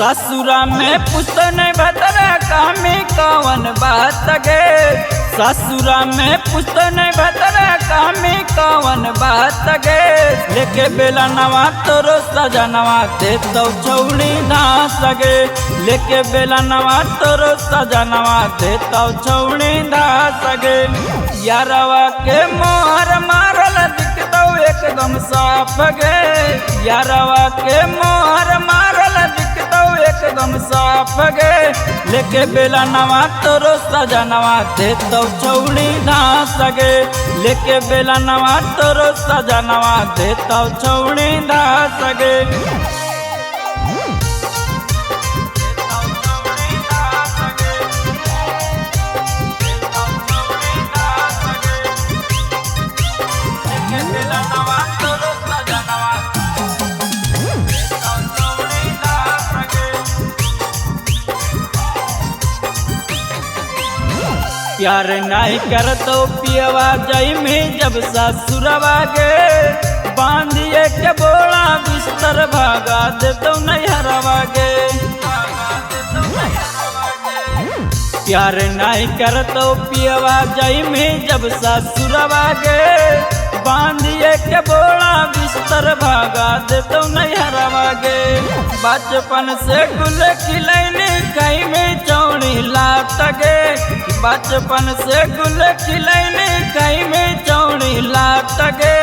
ससुरा में पुस्तन भतरा कामी कवन बात गे। ससुरा में पुस्तन भतरा कामी कवन बात गे। लेके बेला नवा तोरो सजनवा दे तो छौड़ी धास गे। लेके बेला नवा तोरो सजनवा दे तो छौड़ी धास गे। यारवा के मोहर मारल दिखतौ एकदम साफ गे। यारवा के मोहर मारल दिखतौ एकदम साफ गे। लेके बेला नवा तोरो सजनवा दे तो छौड़ी धास गे। लेके बेला नवा तोरो सजनवा दे तो छौड़ी धास गे। प्यार नहीं करतो पियवा जाई में जब ससुरवा गे। बांधिए के बोला बिस्तर भागा दे तो नहीं हरवा गे। प्यार नहीं करतो पियवा जाई में जब ससुरवा गे। बांधिए के बोला बिस्तर भागा दे तो नहीं हरवा गे। बचपन से गुल खिलैनी कहीं में चौड़ी लात गे। बचपन से गुल खिलैनी कहीं में चौड़ी लात गे।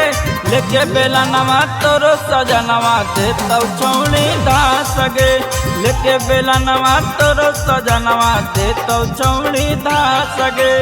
लेके बेला नवा तोरो सजनवा दे तो छौड़ी धास गे। लेके बेला नवा तोरो सजनवा दे तो छौड़ी धास गे।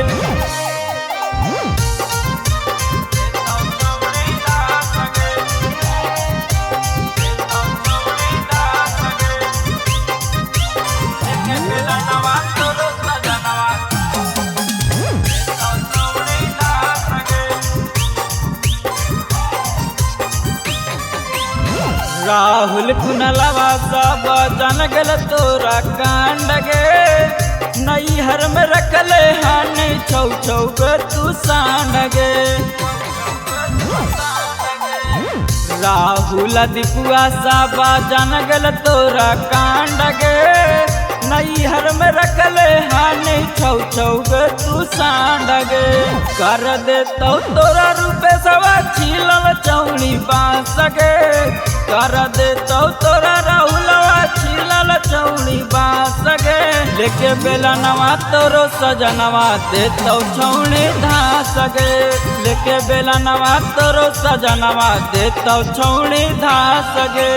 राहुल कुनलवा सब जन गल तोरा कांड गे। नैहर में रखले हानि छौ छौ गे तू सांड गे। राहुल दीपुआ सब जन गल तोरा कांड गे। नैहर में रखले हानि छौ छौ गे तू सांड गे। कर दे तो तोरा रूपे सवा छीलल चौड़ी बांस गे। कर दे तो तोरा राहुलवा छीलल चौड़ी बांस गे। लेके बेला नवा तोरो सजनवा दे तो छौड़ी धास गे। लेके बेला नवा तोरो सजनवा दे तो छौड़ी धास गे।